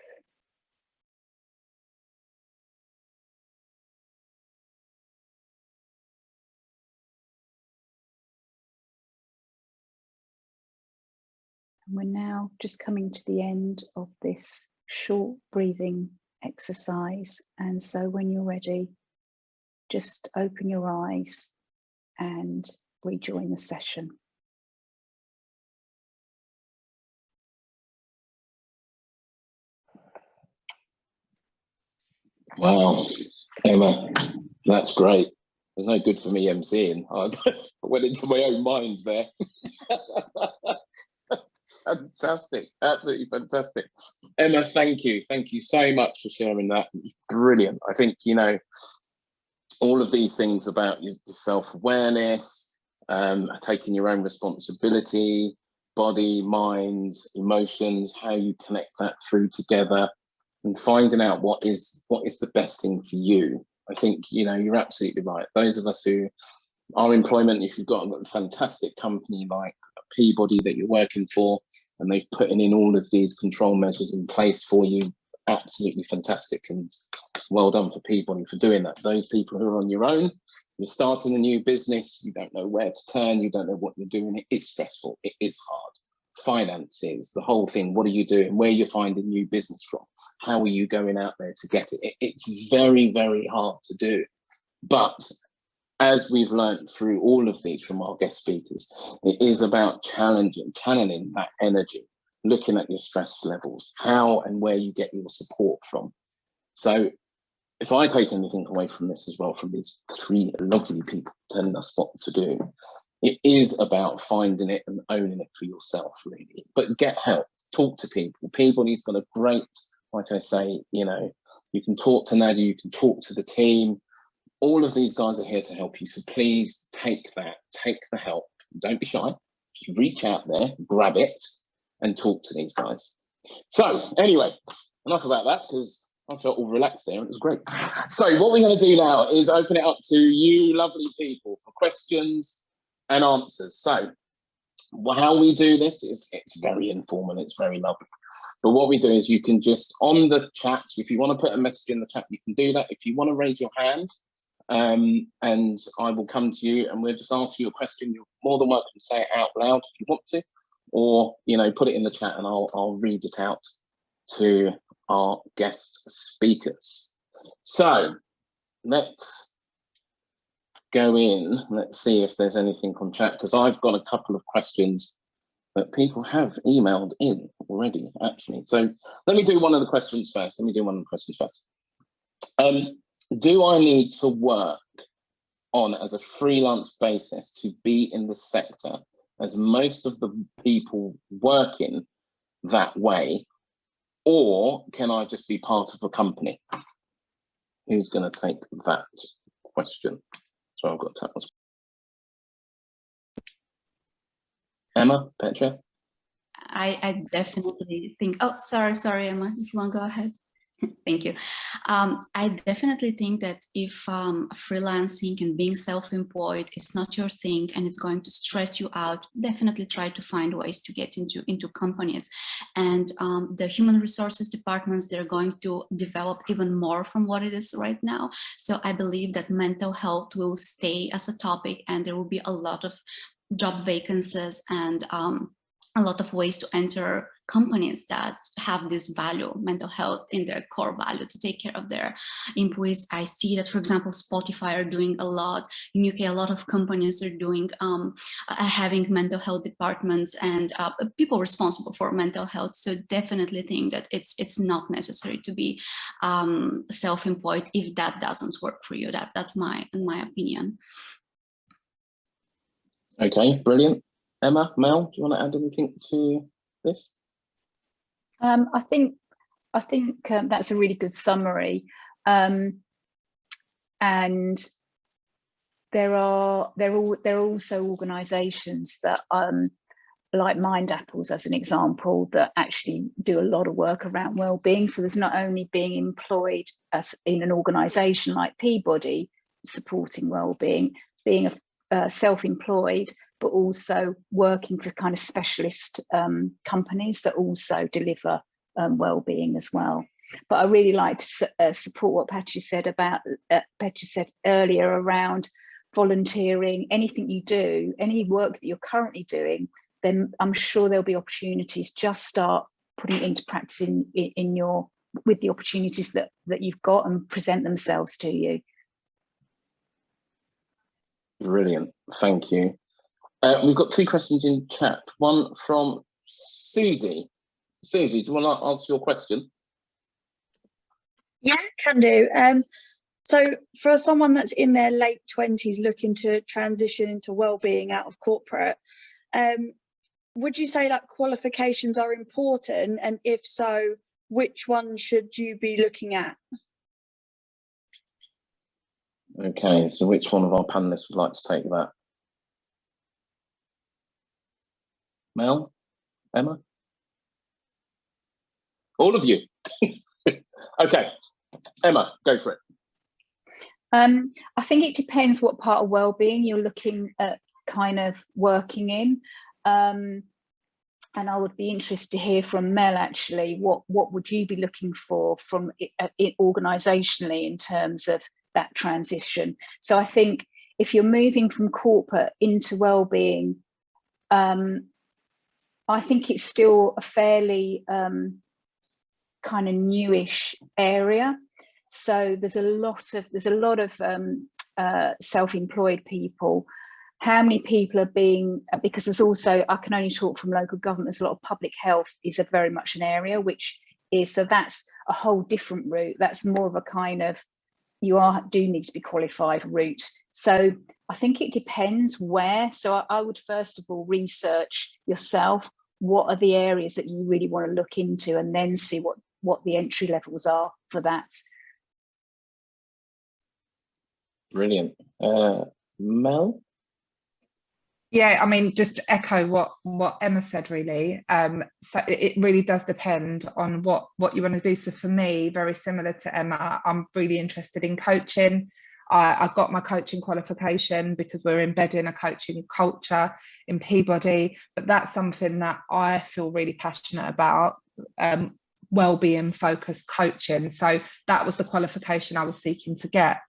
And we're now just coming to the end of this short breathing exercise. And so when you're ready, just open your eyes and rejoin the session. Wow, Emma, that's great. It's no good for me emceeing. I went into my own mind there. Fantastic, absolutely fantastic. Emma, thank you. Thank you so much for sharing that. It's brilliant. I think, you know, all of these things about your self-awareness, taking your own responsibility, body, mind, emotions, how you connect that through together, and finding out what is the best thing for you. I think, you know, you're absolutely right. Those of us who are employment, if you've got a fantastic company like Peabody that you're working for, and they've put in all of these control measures in place for you, absolutely fantastic, and well done for Peabody for doing that. Those people who are on your own, you're starting a new business, you don't know where to turn, you don't know what you're doing, it is stressful, it is hard. Finances, the whole thing, what are you doing, where you're finding new business from, how are you going out there to get it? It's very, very hard to do. But as we've learned through all of these from our guest speakers, it is about channeling that energy, looking at your stress levels, how and where you get your support from. So if I take anything away from this as well, from these three lovely people telling us what to do, it is about finding it and owning it for yourself, really. But get help, talk to people. Peabody's got a great, like I say, you know, you can talk to Nadia, you can talk to the team. All of these guys are here to help you. So please take the help. Don't be shy. Just reach out there, grab it, and talk to these guys. So anyway, enough about that, because I felt all relaxed there and it was great. So what we're going to do now is open it up to you lovely people for questions and answers. So how we do this is it's very informal, it's very lovely. But what we do is you can just, on the chat, if you want to put a message in the chat, you can do that. If you want to raise your hand, and I will come to you and we'll just ask you a question. You're more than welcome to say it out loud if you want to, or, you know, put it in the chat and I'll read it out to our guest speakers. So let's go in, let's see if there's anything on chat, because I've got a couple of questions that people have emailed in already, actually. So let me do one of the questions first. Do I need to work on as a freelance basis to be in the sector, as most of the people working that way Or can I just be part of a company? Who's going to take that question? So I've got to Emma, Petra. I definitely think, oh, sorry, Emma, if you want to go ahead. Thank you. I definitely think that if freelancing and being self-employed is not your thing and it's going to stress you out, definitely try to find ways to get into companies. And the human resources departments, they're going to develop even more from what it is right now. So I believe that mental health will stay as a topic, and there will be a lot of job vacancies and a lot of ways to enter companies that have this value, mental health, in their core value to take care of their employees. I see that, for example, Spotify are doing a lot. In UK, a lot of companies are doing, are having mental health departments and people responsible for mental health. So definitely think that it's not necessary to be self-employed if that doesn't work for you. That's my opinion. Okay, brilliant. Emma, Mel, do you want to add anything to this? I think that's a really good summary, and there are also organisations that like Mind Apples, as an example, that actually do a lot of work around wellbeing. So there's not only being employed as in an organisation like Peabody supporting wellbeing, being self-employed, but also working for kind of specialist companies that also deliver wellbeing as well. But I really like to support what Petra said earlier around volunteering. Anything you do, any work that you're currently doing, then I'm sure there'll be opportunities. Just start putting it into practice with the opportunities that you've got, and present themselves to you. Brilliant, thank you. We've got two questions in chat. One from Susie. Susie, do you want to answer your question? Yeah, can do. So for someone that's in their late 20s looking to transition into wellbeing out of corporate, would you say like qualifications are important? And if so, which one should you be looking at? Okay, so which one of our panelists would like to take that? Mel? Emma? All of you? Okay, Emma, go for it. I think it depends what part of wellbeing you're looking at kind of working in. And I would be interested to hear from Mel, actually, what would you be looking for from it organisationally in terms of that transition? So I think if you're moving from corporate into wellbeing, I think it's still a fairly kind of newish area. So there's a lot of self-employed people. How many people are being, because there's also, I can only talk from local government, there's a lot of public health is very much an area which is, so that's a whole different route. That's more of a kind of, do need to be qualified route. So I think it depends where. So I would first of all research yourself, what are the areas that you really want to look into, and then see what the entry levels are for that. Brilliant. Mel? Yeah, I mean, just to echo what Emma said, really. So it really does depend on what you want to do. So for me, very similar to Emma, I'm really interested in coaching. I got my coaching qualification because we're embedding a coaching culture in Peabody, but that's something that I feel really passionate about, wellbeing focused coaching. So that was the qualification I was seeking to get.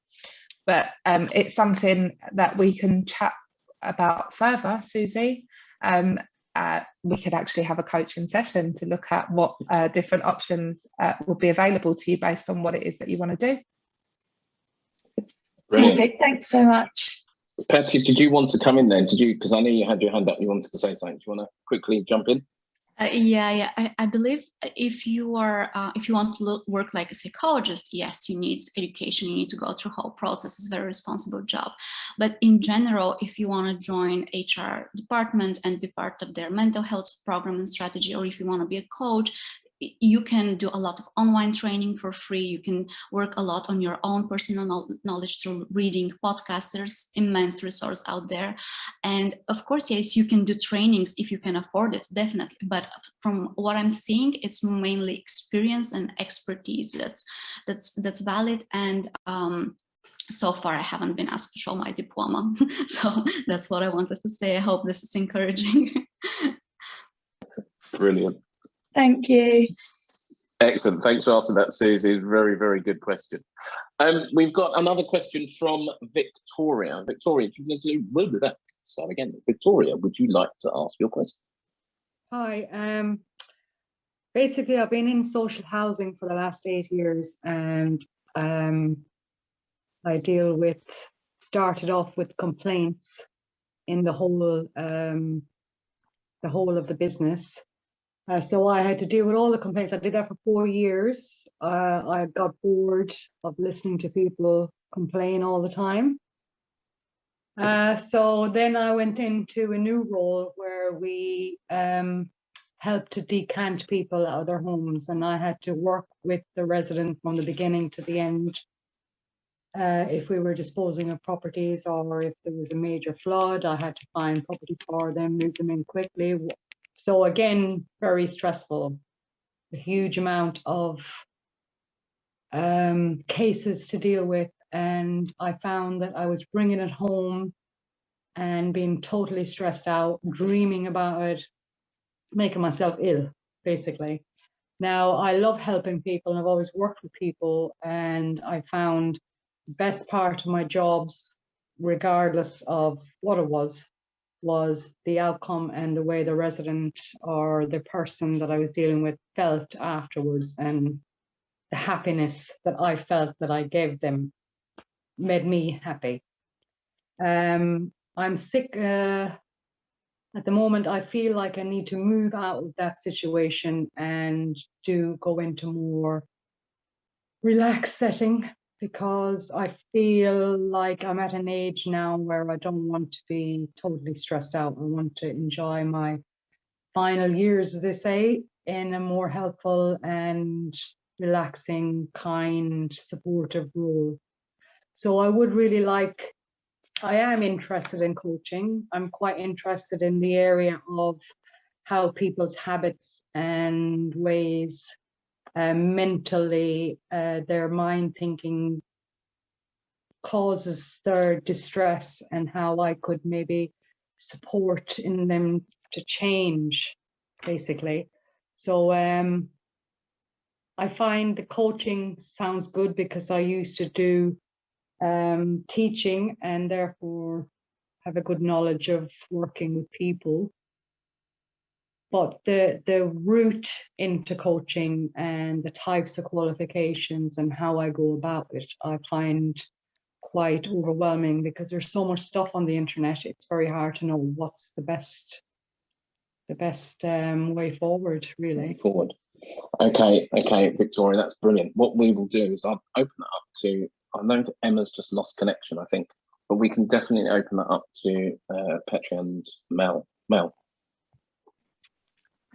But it's something that we can chat about further, Susie. We could actually have a coaching session to look at what different options will be available to you based on what it is that you want to do. Brilliant. Okay, thanks so much. Patty, did you want to come in then? Did you? Because I know you had your hand up. You wanted to say something. Do you want to quickly jump in? Yeah. I believe if you want to work like a psychologist, yes, you need education. You need to go through the whole process. It's a very responsible job. But in general, if you want to join HR department and be part of their mental health program and strategy, or if you want to be a coach, you can do a lot of online training for free. You can work a lot on your own personal knowledge through reading podcasts. There's immense resource out there. And of course, yes, you can do trainings if you can afford it, definitely. But from what I'm seeing, it's mainly experience and expertise that's valid. And so far, I haven't been asked to show my diploma. So that's what I wanted to say. I hope this is encouraging. Brilliant. Thank you. Excellent. Thanks for asking that, Susie. Very, very good question. We've got another question from Victoria. Victoria, if you can do that. Start again. Victoria, would you like to ask your question? Hi. Basically, I've been in social housing for the last 8 years, and I started off with complaints in the whole of the business. So I had to deal with all the complaints. I did that for 4 years. I got bored of listening to people complain all the time. So then I went into a new role where we helped to decant people out of their homes, and I had to work with the resident from the beginning to the end. If we were disposing of properties, or if there was a major flood, I had to find property for them, move them in quickly. So again, very stressful, a huge amount of cases to deal with. And I found that I was bringing it home and being totally stressed out, dreaming about it, making myself ill, basically. Now, I love helping people, and I've always worked with people, and I found the best part of my jobs, regardless of what it was the outcome and the way the resident or the person that I was dealing with felt afterwards, and the happiness that I felt that I gave them made me happy. I'm sick at the moment. I feel like I need to move out of that situation and go into more relaxed setting, because I feel like I'm at an age now where I don't want to be totally stressed out. I want to enjoy my final years, as they say, in a more helpful and relaxing, kind, supportive role. So I am interested in coaching. I'm quite interested in the area of how people's habits and ways, mentally, their mind thinking causes their distress, and how I could maybe support in them to change, basically. So I find the coaching sounds good, because I used to do teaching, and therefore have a good knowledge of working with people. But the route into coaching and the types of qualifications and how I go about it, I find quite overwhelming, because there's so much stuff on the internet. It's very hard to know what's the best way forward, really. Okay, Victoria, that's brilliant. What we will do is I'll open it up to, I know that Emma's just lost connection, I think, but we can definitely open that up to Petri and Mel.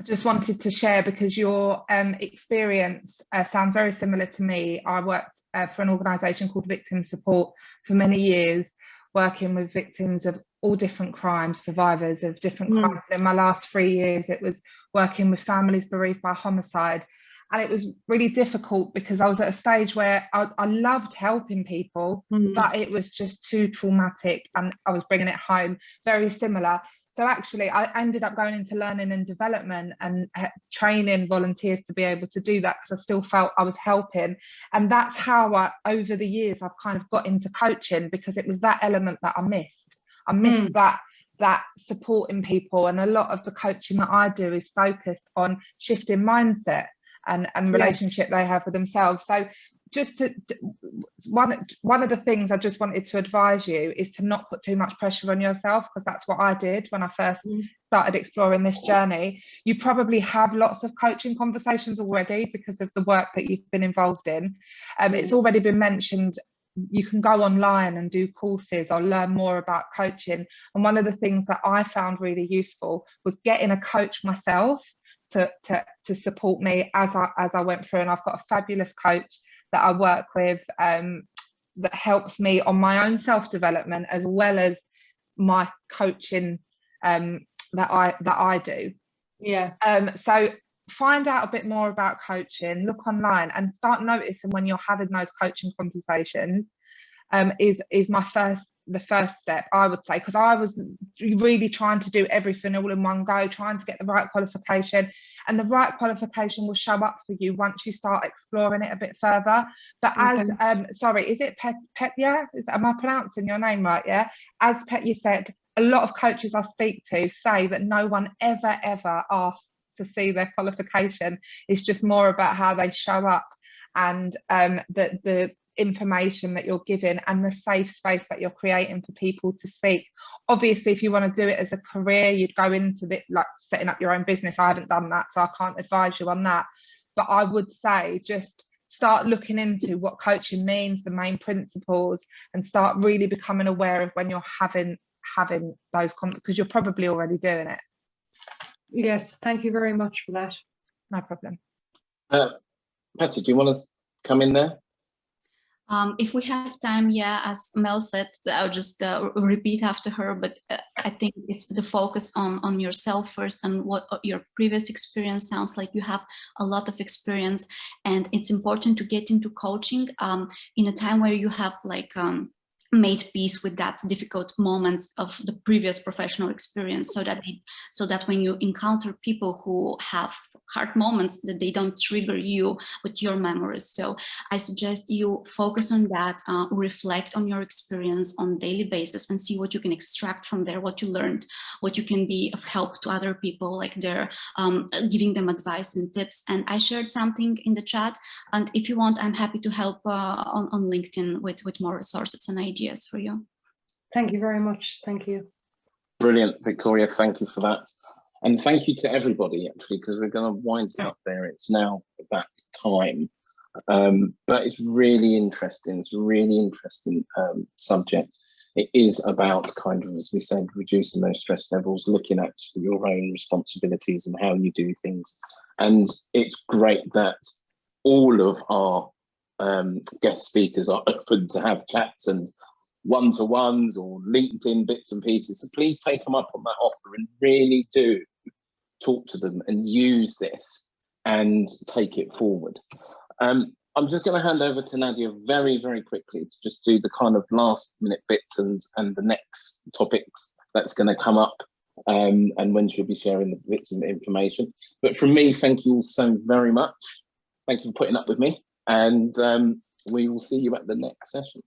I just wanted to share, because your experience sounds very similar to me. I worked for an organisation called Victim Support for many years, working with victims of all different crimes, survivors of different crimes. In my last 3 years, it was working with families bereaved by homicide. And it was really difficult, because I was at a stage where I loved helping people, but it was just too traumatic, and I was bringing it home. Very similar. So actually, I ended up going into learning and development and training volunteers to be able to do that, because I still felt I was helping. And that's how over the years, I've kind of got into coaching, because it was that element that I missed. I missed that supporting people. And a lot of the coaching that I do is focused on shifting mindset and relationship they have with themselves. So just one of the things I just wanted to advise you is to not put too much pressure on yourself, because that's what I did when I first started exploring this journey. You probably have lots of coaching conversations already because of the work that you've been involved in. It's already been mentioned you can go online and do courses or learn more about coaching. And one of the things that I found really useful was getting a coach myself to support me as I went through. And I've got a fabulous coach that I work with that helps me on my own self-development as well as my coaching that I do. Yeah. So find out a bit more about coaching, look online and start noticing when you're having those coaching conversations is the first step, I would say, because I was really trying to do everything all in one go, trying to get the right qualification, and the right qualification will show up for you once you start exploring it a bit further. But as sorry, is it Petya? Am I pronouncing your name right? Yeah. As Petya said, a lot of coaches I speak to say that no one ever asks to see their qualification. It's just more about how they show up and the information that you're giving and the safe space that you're creating for people to speak. Obviously, if you want to do it as a career, you'd go into the, like setting up your own business. I haven't done that, so I can't advise you on that. But I would say just start looking into what coaching means, the main principles, and start really becoming aware of when you're having those because you're probably already doing it. Yes, thank you very much for that. No problem. Patty, do you want to come in there? If we have time, yeah, as Mel said, I'll just repeat after her, but I think it's the focus on yourself first and what your previous experience sounds like. You have a lot of experience, and it's important to get into coaching in a time where you have like made peace with that difficult moments of the previous professional experience, so that when you encounter people who have hard moments, that they don't trigger you with your memories. So I suggest you focus on that, reflect on your experience on a daily basis and see what you can extract from there, what you learned, what you can be of help to other people, like they're giving them advice and tips. And I shared something in the chat, and if you want, I'm happy to help on LinkedIn with more resources and ideas for you. Thank you very much. Thank you. Brilliant, Victoria. Thank you for that. And thank you to everybody, actually, because we're going to wind it up there. It's now that time. But it's really interesting. It's a really interesting subject. It is about kind of, as we said, reducing those stress levels, looking at your own responsibilities and how you do things. And it's great that all of our guest speakers are open to have chats and one-to-ones or LinkedIn bits and pieces. So please take them up on that offer and really do talk to them and use this and take it forward. I'm just going to hand over to Nadia very, very quickly to just do the kind of last minute bits and the next topics that's going to come up and when she'll be sharing the bits of information. But from me, thank you all so very much. Thank you for putting up with me, and we will see you at the next session.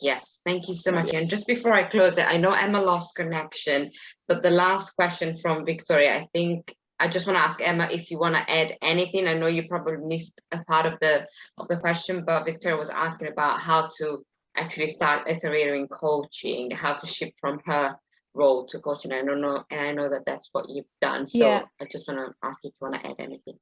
Yes, thank you so much. And just before I close it, I know Emma lost connection, but the last question from Victoria, I think I just want to ask Emma if you want to add anything. I know you probably missed a part of the question, but Victoria was asking about how to actually start a career in coaching, how to shift from her role to coaching. I don't know, and I know that that's what you've done. So yeah. I just want to ask if you want to add anything.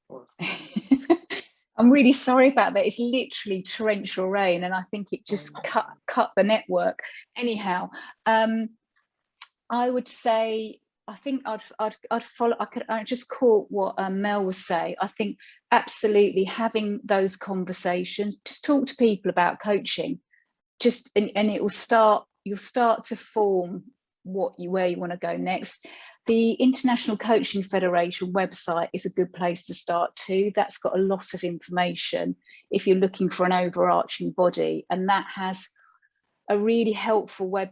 I'm really sorry about that. It's literally torrential rain, and I think it just cut the network. Anyhow, I would say I think I'd follow. I just caught what Mel was saying. I think absolutely having those conversations. Just talk to people about coaching. And it will start. You'll start to form where you want to go next. The International Coaching Federation website is a good place to start too. That's got a lot of information if you're looking for an overarching body, and that has a really helpful web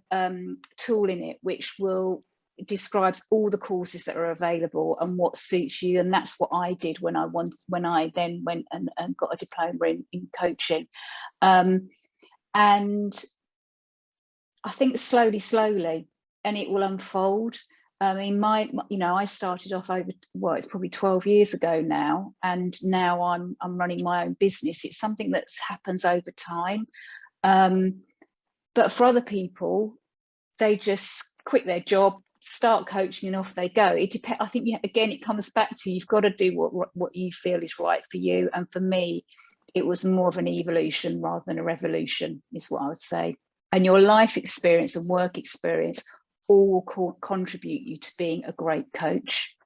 tool in it, which describes all the courses that are available and what suits you. And that's what I did when I then went and got a diploma in coaching. And I think slowly, and it will unfold. I mean, I started off it's probably 12 years ago now, and now I'm running my own business. It's something that happens over time. But for other people, they just quit their job, start coaching, and off they go. It depends. I think again, it comes back to you've got to do what you feel is right for you. And for me, it was more of an evolution rather than a revolution, is what I would say. And your life experience and work experience all will contribute you to being a great coach.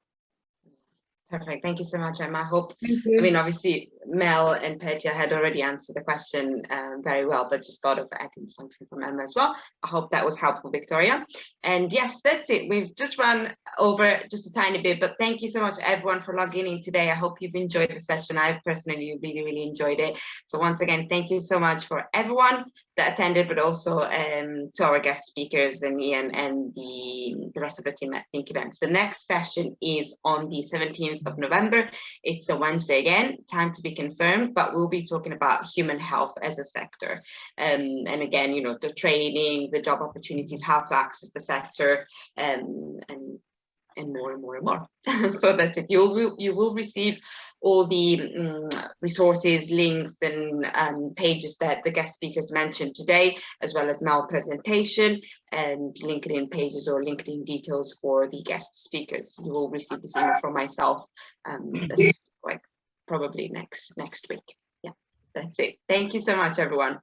Perfect. Thank you so much, Emma. I hope, Thank you. I mean, obviously, Mel and Petya had already answered the question very well, but just thought of adding something from Emma as well. I hope that was helpful, Victoria. And yes, that's it. We've just run over just a tiny bit, but thank you so much, everyone, for logging in today. I hope you've enjoyed the session. I've personally really enjoyed it. So once again, thank you so much for everyone that attended, but also to our guest speakers and Ian and the rest of the team at Think Events. The next session is on the 17th of November. It's a Wednesday again, time to be confirmed, but we'll be talking about human health as a sector. And again, you know, the training, the job opportunities, how to access the sector, and more and more and more. So that's it. You will receive all the resources, links, and pages that the guest speakers mentioned today, as well as Mel's presentation and LinkedIn pages or LinkedIn details for the guest speakers. You will receive this email from myself, like probably next week. Yeah, that's it. Thank you so much, everyone.